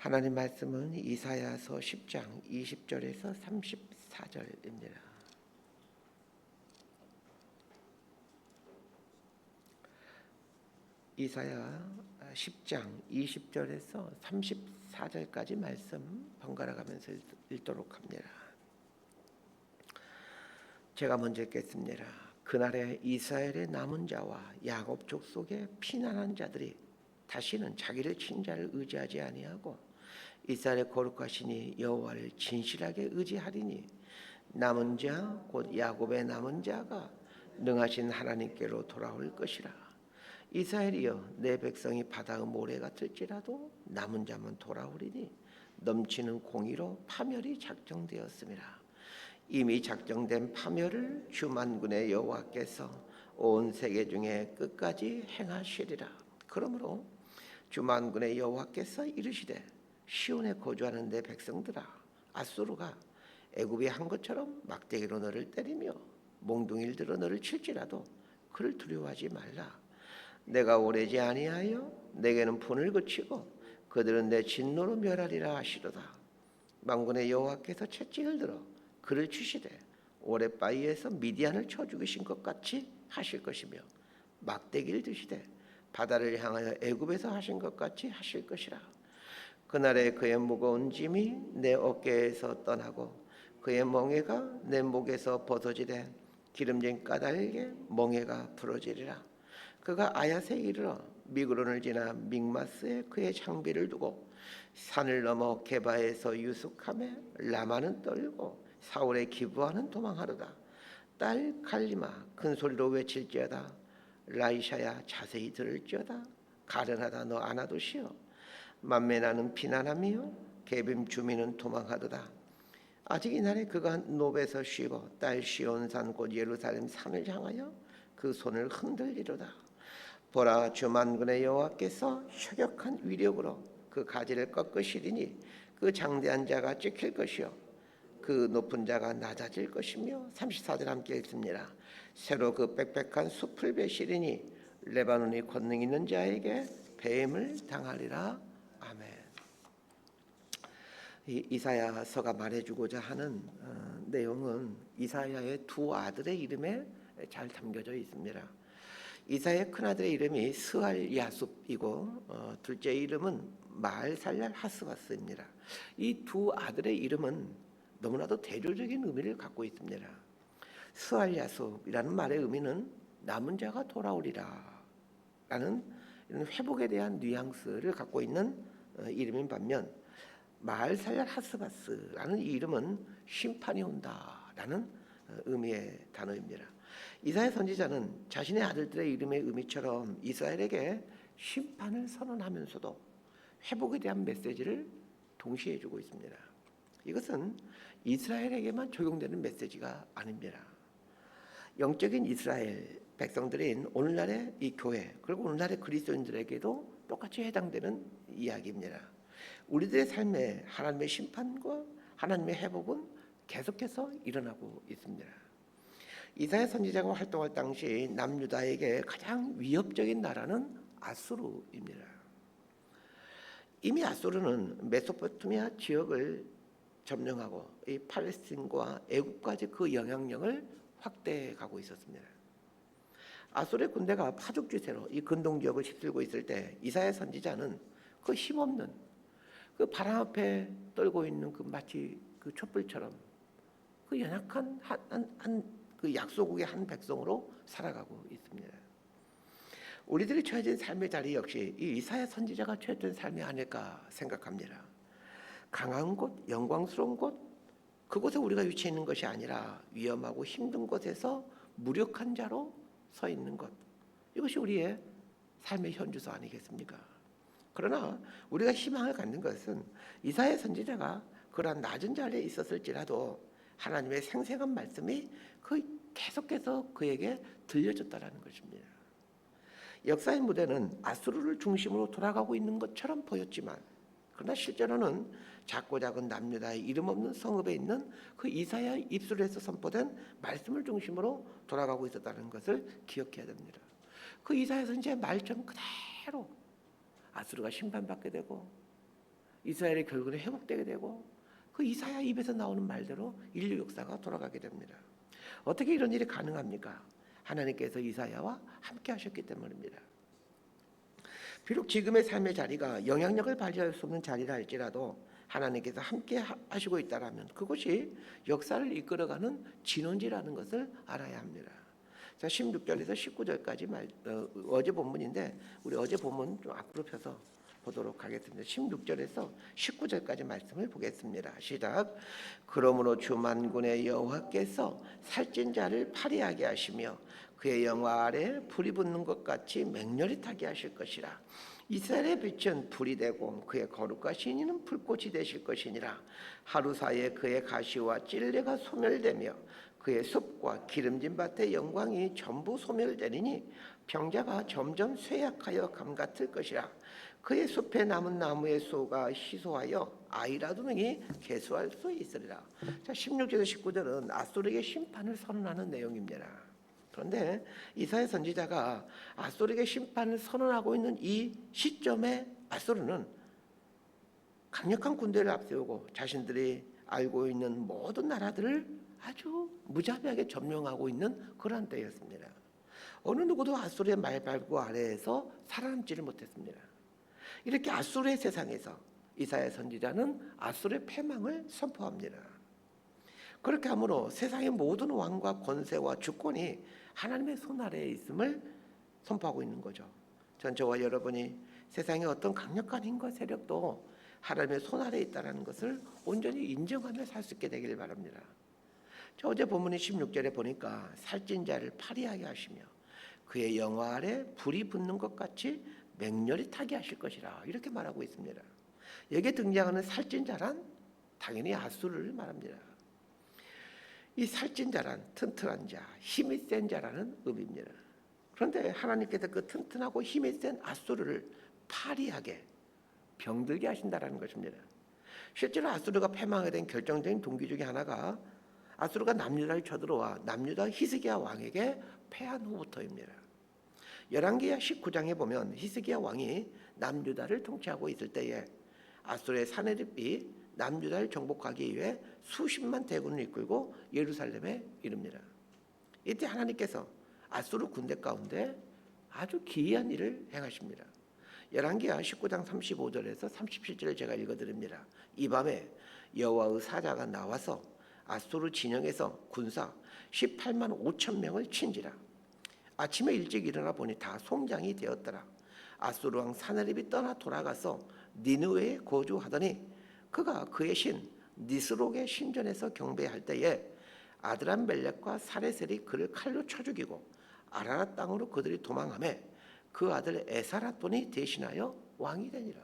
하나님 말씀은 이사야서 10장 20절에서 34절입니다. 이사야 10장 20절에서 34절까지 말씀 번갈아 가면서 읽도록 합니다. 제가 먼저 읽겠습니다. 그날에 이스라엘의 남은 자와 야곱 족속의 피난한 자들이 다시는 자기를 친 자를 의지하지 아니하고 이스라엘의 거룩하시니 여호와를 진실하게 의지하리니 남은 자 곧 야곱의 남은 자가 능하신 하나님께로 돌아올 것이라. 이스라엘이여 내 백성이 바다의 모래 같을지라도 남은 자만 돌아오리니 넘치는 공의로 파멸이 작정되었습니다. 이미 작정된 파멸을 주 만군의 여호와께서 온 세계 중에 끝까지 행하시리라. 그러므로 주 만군의 여호와께서 이르시되 시온에 거주하는 내 백성들아, 아수르가 애굽이 한 것처럼 막대기로 너를 때리며 몽둥이를 들어 너를 칠지라도 그를 두려워하지 말라. 내가 오래지 아니하여 내게는 분을 그치고 그들은 내 진노로 멸하리라 하시로다. 만군의 여호와께서 채찍을 들어 그를 치시되 오랫바위에서 미디안을 쳐 죽이신 것 같이 하실 것이며 막대기를 드시되 바다를 향하여 애굽에서 하신 것 같이 하실 것이라. 그날에 그의 무거운 짐이 내 어깨에서 떠나고 그의 멍에가 내 목에서 벗어지되 기름진 까닭에 멍에가 부러지리라. 그가 아얏에 이르러 미그론을 지나 믹마스에 그의 장비를 두고 산을 넘어 게바에서 유숙하며 라마는 떨고 사울의 기브아는 도망하로다. 딸 갈리마 큰 소리로 외칠지어다. 라이샤야 자세히 들을지어다. 가련하다 너 아나도시여. 만메나는 피난하며 게빔 주민은 도망하도다. 아직 이날에 그가 노베에서 쉬고 딸 시온산 곧 예루살렘 산을 향하여 그 손을 흔들리로다. 보라 주 만군의 여호와께서 혁혁한 위력으로 그 가지를 꺾으시리니 그 장대한 자가 찍힐 것이요 그 높은 자가 낮아질 것이며. 34절 함께 읽습니다. 새로 그 빽빽한 숲을 베시리니 레바논이 권능 있는 자에게 배임을 당하리라. 아멘. 이사야서가 말해주고자 하는 내용은 이사야의 두 아들의 이름에 잘 담겨져 있습니다. 이사야의 큰아들의 이름이 스알야숲이고 둘째 이름은 마알살랄 하스바스입니다. 이 두 아들의 이름은 너무나도 대조적인 의미를 갖고 있습니다. 스알야숲이라는 말의 의미는 남은 자가 돌아오리라 라는 이런 회복에 대한 뉘앙스를 갖고 있는 이름인 반면 마알살랄 하스바스라는 이 이름은 심판이 온다라는 의미의 단어입니다. 이사야 선지자는 자신의 아들들의 이름의 의미처럼 이스라엘에게 심판을 선언하면서도 회복에 대한 메시지를 동시에 주고 있습니다. 이것은 이스라엘에게만 적용되는 메시지가 아닙니다. 영적인 이스라엘 백성들인 오늘날의 이 교회 그리고 오늘날의 그리스도인들에게도 똑같이 해당되는 이야기입니다. 우리들의 삶에 하나님의 심판과 하나님의 회복은 계속해서 일어나고 있습니다. 이사야 선지자가 활동할 당시 남유다에게 가장 위협적인 나라는 아수르입니다. 이미 아수르는 메소포타미아 지역을 점령하고 이 팔레스틴과 애국까지 그 영향력을 확대해 가고 있었습니다. 아수르의 군대가 파죽지세로 이 근동 지역을 휩쓸고 있을 때 이사야 선지자는 그 힘없는 그 바람 앞에 떨고 있는 그 마치 그 촛불처럼 그 연약한 그 약소국의 한 백성으로 살아가고 있습니다. 우리들이 처해진 삶의 자리 역시 이 이사야 선지자가 처했던 삶이 아닐까 생각합니다. 강한 곳, 영광스러운 곳, 그곳에 우리가 위치해 있는 것이 아니라 위험하고 힘든 곳에서 무력한 자로 서 있는 것, 이것이 우리의 삶의 현주소 아니겠습니까? 그러나 우리가 희망을 갖는 것은 이사야 선지자가 그러한 낮은 자리에 있었을지라도 하나님의 생생한 말씀이 계속해서 그에게 들려졌다라는 것입니다. 역사의 무대는 아수르를 중심으로 돌아가고 있는 것처럼 보였지만 그러나 실제로는 작고 작은 남유다의 이름 없는 성읍에 있는 그 이사야의 입술에서 선포된 말씀을 중심으로 돌아가고 있었다는 것을 기억해야 됩니다. 그 이사야 선지자의 말처럼 그대로 아수르가 심판받게 되고 이스라엘이 결국은 회복되게 되고 그 이사야 입에서 나오는 말대로 인류 역사가 돌아가게 됩니다. 어떻게 이런 일이 가능합니까? 하나님께서 이사야와 함께 하셨기 때문입니다. 비록 지금의 삶의 자리가 영향력을 발휘할 수 없는 자리라 할지라도 하나님께서 함께 하시고 있다라면 그것이 역사를 이끌어가는 진원지라는 것을 알아야 합니다. 자, 16절에서 19절까지 어제 본문인데 우리 어제 본문 좀 앞으로 펴서 보도록 하겠습니다. 16절에서 19절까지 말씀을 보겠습니다. 시작. 그러므로 주 만군의 여호와께서 살찐 자를 파리하게 하시며 그의 영화 아래 불이 붙는 것 같이 맹렬히 타게 하실 것이라. 이스라엘의 빛은 불이 되고 그의 거룩하신 이는 불꽃이 되실 것이니라. 하루 사이에 그의 가시와 찔레가 소멸되며 그의 숲과 기름진 밭의 영광이 전부 소멸되리니 병자가 점점 쇠약하여 감 같을 것이라. 그의 숲에 남은 나무의 수가 희소하여 아이라도 능히 계수할 수 있으리라. 자, 16절에서 19절은 아수르에게 심판을 선언하는 내용입니다. 그런데 이사야 선지자가 아수르에게 심판을 선언하고 있는 이 시점에 아수르는 강력한 군대를 앞세우고 자신들이 알고 있는 모든 나라들을 아주 무자비하게 점령하고 있는 그러한 때였습니다. 어느 누구도 아수르의 말발구 아래에서 살아남지를 못했습니다. 이렇게 아수르의 세상에서 이사야 선지자는 아수르의 패망을 선포합니다. 그렇게 함으로 세상의 모든 왕과 권세와 주권이 하나님의 손 아래에 있음을 선포하고 있는 거죠. 전 저와 여러분이 세상의 어떤 강력한 힘과 세력도 하나님의 손 아래에 있다는 것을 온전히 인정하며 살 수 있게 되기를 바랍니다. 저 어제 본문의 16절에 보니까 살찐 자를 파리하게 하시며 그의 영화 아래 불이 붙는 것 같이 맹렬히 타게 하실 것이라 이렇게 말하고 있습니다. 여기에 등장하는 살찐 자란 당연히 아수르를 말합니다. 이 살찐 자란 튼튼한 자, 힘이 센 자라는 의미입니다. 그런데 하나님께서 그 튼튼하고 힘이 센 아수르를 파리하게 병들게 하신다라는 것입니다. 실제로 아수르가 패망하게 된 결정적인 동기 중에 하나가 아수르가 남유다를 쳐들어와 남유다 히스기야 왕에게 패한 후부터입니다. 열왕기하 19장에 보면 히스기야 왕이 남유다를 통치하고 있을 때에 아수르의 사네립이 남유다를 정복하기 위해 수십만 대군을 이끌고 예루살렘에 이릅니다. 이때 하나님께서 아수르 군대 가운데 아주 기이한 일을 행하십니다. 열왕기하 19장 35절에서 37절을 제가 읽어드립니다. 이 밤에 여호와의 사자가 나와서 아수르 진영에서 군사 18만 5천 명을 친지라. 아침에 일찍 일어나 보니 다 송장이 되었더라. 아수르 왕 사네립이 떠나 돌아가서 니느웨에 거주하더니 그가 그의 신 니스록의 신전에서 경배할 때에 아드람멜렉과 사레셀이 그를 칼로 쳐 죽이고 아라랏 땅으로 그들이 도망하매 그 아들 에사라돈이 대신하여 왕이 되니라.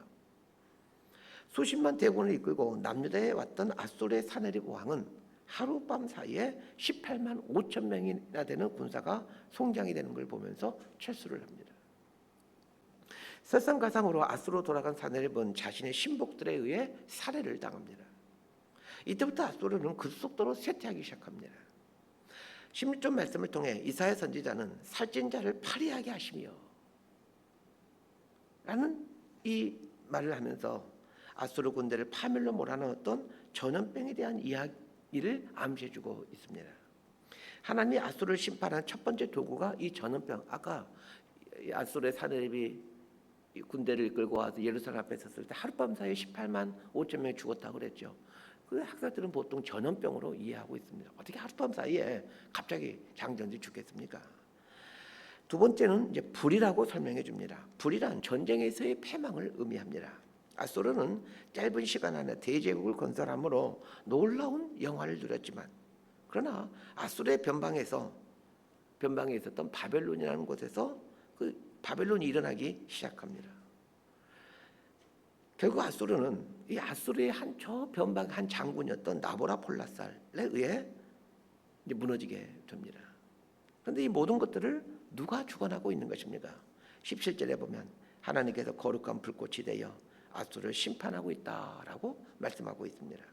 수십만 대군을 이끌고 남유다에 왔던 아수르의 사네립 왕은 하룻밤 사이에 18만 5천 명이나 되는 군사가 송장이 되는 걸 보면서 철수를 합니다. 설상가상으로 아수르로 돌아간 사네립은 자신의 신복들에 의해 살해를 당합니다. 이때부터 아수르는 급속도로 쇠퇴하기 시작합니다. 16절 말씀을 통해 이사야 선지자는 살찐 자를 파리하게 하시며 라는 이 말을 하면서 아수르 군대를 파멸로 몰아넣었던 전염병에 대한 이야기를 암시해주고 있습니다. 하나님이 아수르를 심판한 첫 번째 도구가 이 전염병, 아까 아수르의 사네립이 군대를 이끌고 와서 예루살렘 앞에 섰을 때 하룻밤 사이에 18만 5천 명이 죽었다고 그랬죠. 그 학자들은 보통 전염병으로 이해하고 있습니다. 어떻게 하룻밤 사이에 갑자기 장전지 죽겠습니까? 두 번째는 이제 불이라고 설명해 줍니다. 불이란 전쟁에서의 패망을 의미합니다. 아수르는 짧은 시간 안에 대제국을 건설함으로 놀라운 영화를 누렸지만 그러나 아수르의 변방에 있었던 바벨론이라는 곳에서 그 바벨론이 일어나기 시작합니다. 결국 아수르는 이 아수르의 저 변방 한 장군이었던 나보라폴라살에 의해 이제 무너지게 됩니다. 그런데 이 모든 것들을 누가 주관하고 있는 것입니까? 17절에 보면 하나님께서 거룩한 불꽃이 되어 아수르를 심판하고 있다라고 말씀하고 있습니다.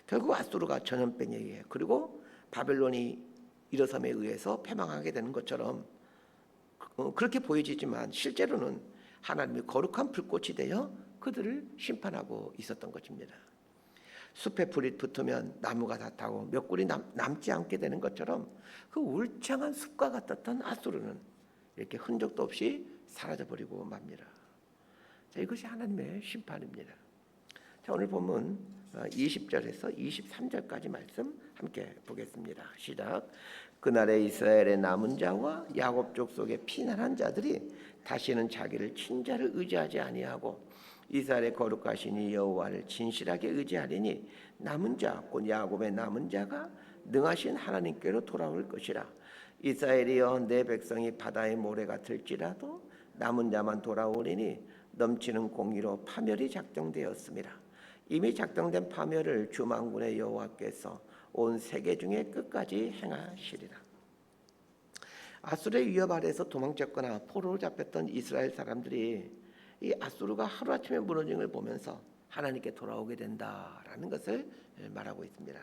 결국 아수르가 전염병에 의해 그리고 바벨론이 일어섬에 의해서 패망하게 되는 것처럼 그렇게 보여지지만 실제로는 하나님이 거룩한 불꽃이 되어 그들을 심판하고 있었던 것입니다. 숲에 불이 붙으면 나무가 다 타고 몇 굴이 남지 않게 되는 것처럼 그 울창한 숲과 같았던 아수르는 이렇게 흔적도 없이 사라져버리고 맙니다. 자, 이것이 하나님의 심판입니다. 자, 오늘 본문 20절에서 23절까지 말씀 함께 보겠습니다. 시작. 그날에 이스라엘의 남은 자와 야곱 족속의 피난한 자들이 다시는 자기를 친자를 의지하지 아니하고 이스라엘의 거룩하신 이 여호와를 진실하게 의지하리니 남은 자 곧 야곱의 남은 자가 능하신 하나님께로 돌아올 것이라. 이스라엘이여 내 백성이 바다의 모래 같을지라도 남은 자만 돌아오리니 넘치는 공의로 파멸이 작정되었습니다. 이미 작정된 파멸을 주 만군의 여호와께서 온 세계 중에 끝까지 행하시리라. 아수르의 위협 아래에서 도망쳤거나 포로로 잡혔던 이스라엘 사람들이 이 아수르가 하루아침에 무너지는 걸 보면서 하나님께 돌아오게 된다라는 것을 말하고 있습니다.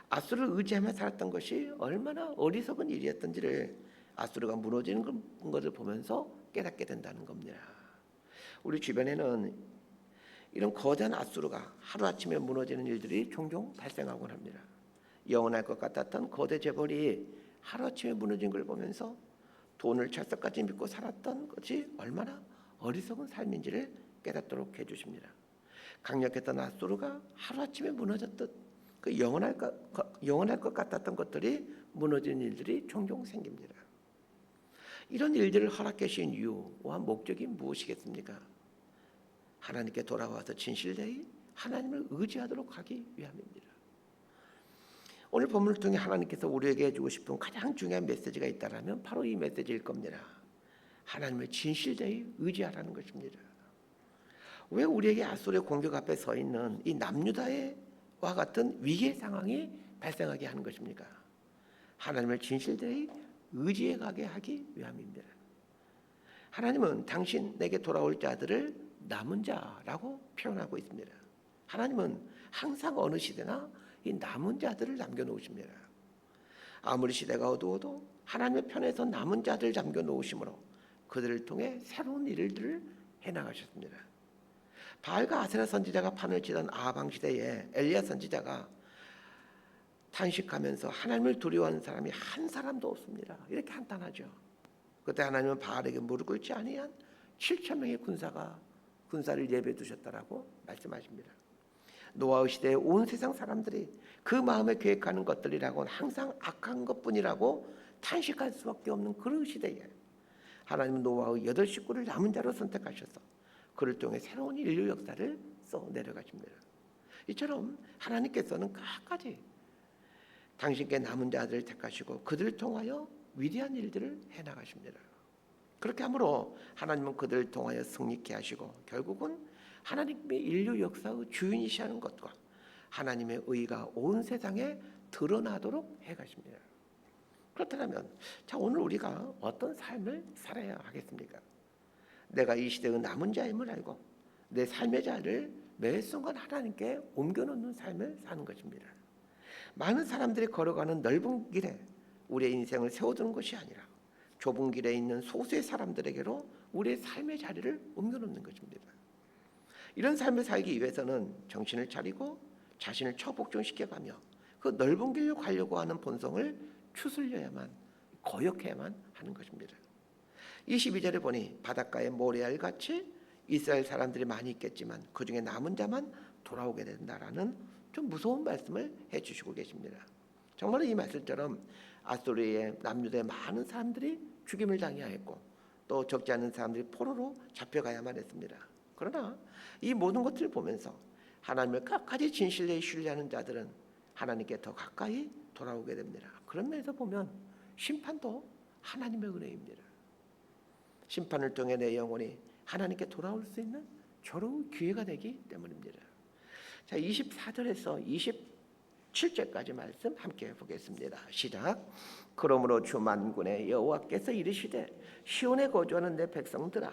아수르를 의지하며 살았던 것이 얼마나 어리석은 일이었던지를 아수르가 무너지는 것을 보면서 깨닫게 된다는 겁니다. 우리 주변에는 이런 거대한 아수르가 하루아침에 무너지는 일들이 종종 발생하곤 합니다. 영원할 것 같았던 거대 재벌이 하루아침에 무너진 걸 보면서 돈을 철석같이 믿고 살았던 것이 얼마나 어리석은 삶인지를 깨닫도록 해주십니다. 강력했던 아수르가 하루아침에 무너졌던 그 영원할 것 같았던 것들이 무너진 일들이 종종 생깁니다. 이런 일들을 허락해 주신 이유와 목적이 무엇이겠습니까? 하나님께 돌아와서 진실되이 하나님을 의지하도록 하기 위함입니다. 오늘 본문을 통해 하나님께서 우리에게 해주고 싶은 가장 중요한 메시지가 있다면 바로 이 메시지일 겁니다. 하나님을 진실되이 의지하라는 것입니다. 왜 우리에게 아수르의 공격 앞에 서 있는 이 남유다와 같은 위기의 상황이 발생하게 하는 것입니까? 하나님을 진실되이 의지해 가게 하기 위함입니다. 하나님은 당신 내게 돌아올 자들을 남은 자라고 표현하고 있습니다. 하나님은 항상 어느 시대나 이 남은 자들을 남겨놓으십니다. 아무리 시대가 어두워도 하나님의 편에서 남은 자들을 남겨놓으심으로 그들을 통해 새로운 일들을 해나가셨습니다. 바알과 아세라 선지자가 판을 치던 아방 시대에 엘리야 선지자가 탄식하면서 하나님을 두려워하는 사람이 한 사람도 없습니다. 이렇게 한탄하죠. 그때 하나님은 바알에게 무릎 꿇지 아니한 7천 명의 군사를 예배해 두셨다라고 말씀하십니다. 노아의 시대에 온 세상 사람들이 그 마음에 계획하는 것들이라고는 항상 악한 것뿐이라고 탄식할 수밖에 없는 그런 시대에 하나님은 노아의 8 식구를 남은 자로 선택하셔서 그를 통해 새로운 인류 역사를 써 내려가십니다. 이처럼 하나님께서는 끝까지 당신께 남은 자들을 택하시고 그들을 통하여 위대한 일들을 해나가십니다. 그렇게 함으로 하나님은 그들을 통하여 승리케 하시고 결국은 하나님의 인류 역사의 주인이시라는 것과 하나님의 의가 온 세상에 드러나도록 해가십니다. 그렇다면 자, 오늘 우리가 어떤 삶을 살아야 하겠습니까? 내가 이 시대의 남은 자임을 알고 내 삶의 자를 매 순간 하나님께 옮겨놓는 삶을 사는 것입니다. 많은 사람들이 걸어가는 넓은 길에 우리의 인생을 세워두는 것이 아니라 좁은 길에 있는 소수의 사람들에게로 우리의 삶의 자리를 옮겨놓는 것입니다. 이런 삶을 살기 위해서는 정신을 차리고 자신을 처복종시켜가며 그 넓은 길로 가려고 하는 본성을 추스려야만 거역해야만 하는 것입니다. 22절에 보니 바닷가에 모래알같이 이스라엘 사람들이 많이 있겠지만 그 중에 남은 자만 돌아오게 된다라는 좀 무서운 말씀을 해주시고 계십니다. 정말 이 말씀처럼 아수르의 남유다의 많은 사람들이 죽임을 당하였고 또 적지 않은 사람들이 포로로 잡혀가야만 했습니다. 그러나 이 모든 것들을 보면서 하나님을 끝까지 진실되이 신뢰하는 자들은 하나님께 더 가까이 돌아오게 됩니다. 그런 면에서 보면 심판도 하나님의 은혜입니다. 심판을 통해 내 영혼이 하나님께 돌아올 수 있는 저로운 기회가 되기 때문입니다. 자, 24절에서 27절까지 말씀 함께 보겠습니다. 시작. 그러므로 주 만군의 여호와께서 이르시되 시온에 거주하는 내 백성들아,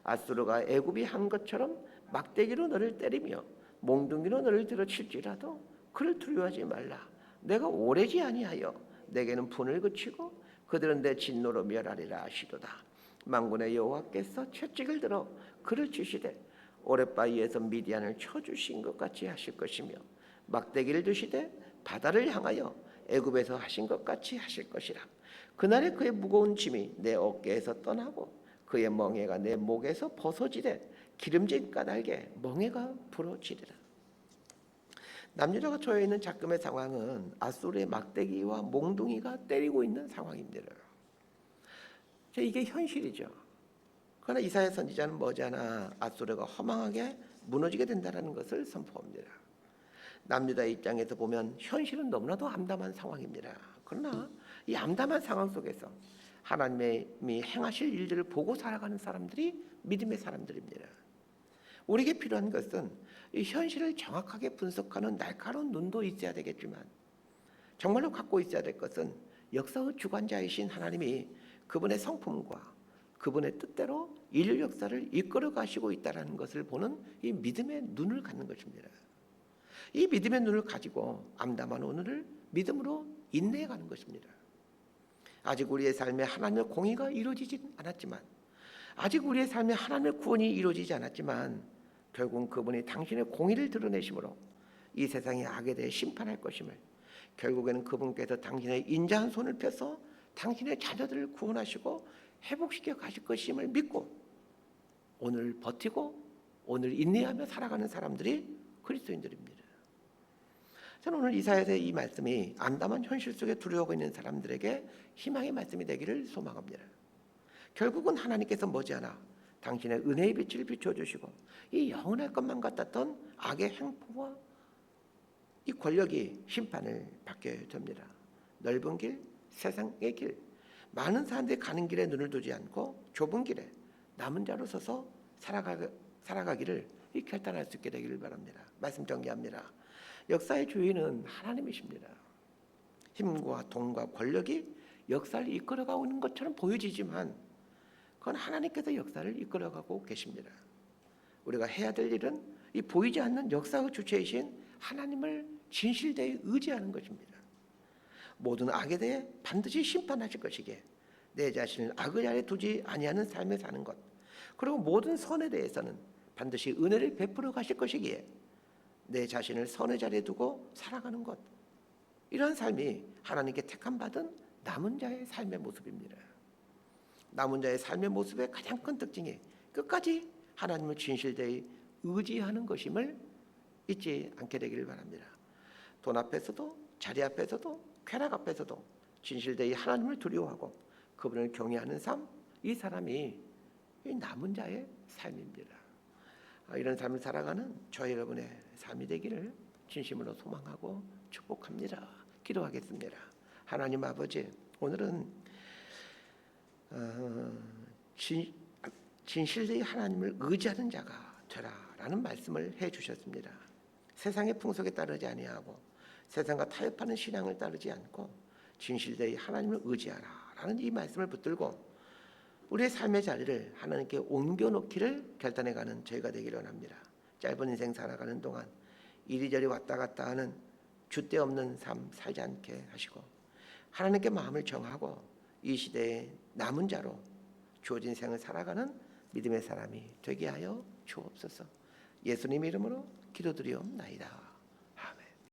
아수르가 애굽이 한 것처럼 막대기로 너를 때리며 몽둥이로 너를 들어칠지라도 그를 두려워하지 말라. 내가 오래지 아니하여 내게는 분을 그치고 그들은 내 진노로 멸하리라 하시도다. 만군의 여호와께서 채찍을 들어 그를 치시되 오랫바위에서 미디안을 쳐주신 것 같이 하실 것이며 막대기를 드시되 바다를 향하여 애굽에서 하신 것 같이 하실 것이라. 그날에 그의 무거운 짐이 내 어깨에서 떠나고 그의 멍에가 내 목에서 벗어지되 기름진 까닭에 멍에가 부러지리라. 남유다가 처해 있는 작금의 상황은 아수르의 막대기와 몽둥이가 때리고 있는 상황입니다. 이게 현실이죠. 그러나 이사야 선지자는 머지않아 아수르가 허망하게 무너지게 된다는 것을 선포합니다. 남유다의 입장에서 보면 현실은 너무나도 암담한 상황입니다. 그러나 이 암담한 상황 속에서 하나님이 행하실 일들을 보고 살아가는 사람들이 믿음의 사람들입니다. 우리에게 필요한 것은 이 현실을 정확하게 분석하는 날카로운 눈도 있어야 되겠지만 정말로 갖고 있어야 될 것은 역사의 주관자이신 하나님이 그분의 성품과 그분의 뜻대로 인류 역사를 이끌어 가시고 있다는 것을 보는 이 믿음의 눈을 갖는 것입니다. 이 믿음의 눈을 가지고 암담한 오늘을 믿음으로 인내해 가는 것입니다. 아직 우리의 삶에 하나님의 공의가 이루어지진 않았지만, 아직 우리의 삶에 하나님의 구원이 이루어지지 않았지만 결국은 그분이 당신의 공의를 드러내심으로 이 세상의 악에 대해 심판할 것임을, 결국에는 그분께서 당신의 인자한 손을 펴서 당신의 자녀들을 구원하시고 회복시켜 가실 것임을 믿고 오늘 버티고 오늘 인내하며 살아가는 사람들이 그리스도인들입니다. 저는 오늘 이사야서의 이 말씀이 암담한 현실 속에 두려워하고 있는 사람들에게 희망의 말씀이 되기를 소망합니다. 결국은 하나님께서 머지않아 당신의 은혜의 빛을 비춰주시고 이 영원할 것만 같았던 악의 행포와 이 권력이 심판을 받게 됩니다. 넓은 길, 세상의 길, 많은 사람들이 가는 길에 눈을 두지 않고 좁은 길에 남은 자로 서서 살아가기를 결단할 수 있게 되기를 바랍니다. 말씀 정리합니다. 역사의 주인은 하나님이십니다. 힘과 돈과 권력이 역사를 이끌어가고 있는 것처럼 보여지지만 그건 하나님께서 역사를 이끌어가고 계십니다. 우리가 해야 될 일은 이 보이지 않는 역사의 주체이신 하나님을 진실되이 의지하는 것입니다. 모든 악에 대해 반드시 심판하실 것이기에 내 자신을 악의 아래 두지 아니하는 삶을 사는 것, 그리고 모든 선에 대해서는 반드시 은혜를 베풀어 가실 것이기에 내 자신을 선의 자리에 두고 살아가는 것, 이런 삶이 하나님께 택함 받은 남은 자의 삶의 모습입니다. 남은 자의 삶의 모습의 가장 큰 특징이 끝까지 하나님을 진실되이 의지하는 것임을 잊지 않게 되기를 바랍니다. 돈 앞에서도, 자리 앞에서도, 쾌락 앞에서도 진실되이 하나님을 두려워하고 그분을 경외하는 삶, 이 사람이 남은 자의 삶입니다. 이런 삶을 살아가는 저 여러분의 삶이 되기를 진심으로 소망하고 축복합니다. 기도하겠습니다. 하나님 아버지, 오늘은 진실되이 하나님을 의지하는 자가 되라라는 말씀을 해주셨습니다. 세상의 풍속에 따르지 아니하고 세상과 타협하는 신앙을 따르지 않고 진실되이 하나님을 의지하라라는 이 말씀을 붙들고 우리의 삶의 자리를 하나님께 옮겨놓기를 결단해가는 저희가 되기를 원합니다. 짧은 인생 살아가는 동안 이리저리 왔다 갔다 하는 줏대 없는 삶 살지 않게 하시고 하나님께 마음을 정하고 이 시대의 남은 자로 주어진 생을 살아가는 믿음의 사람이 되게 하여 주옵소서. 예수님 이름으로 기도드리옵나이다.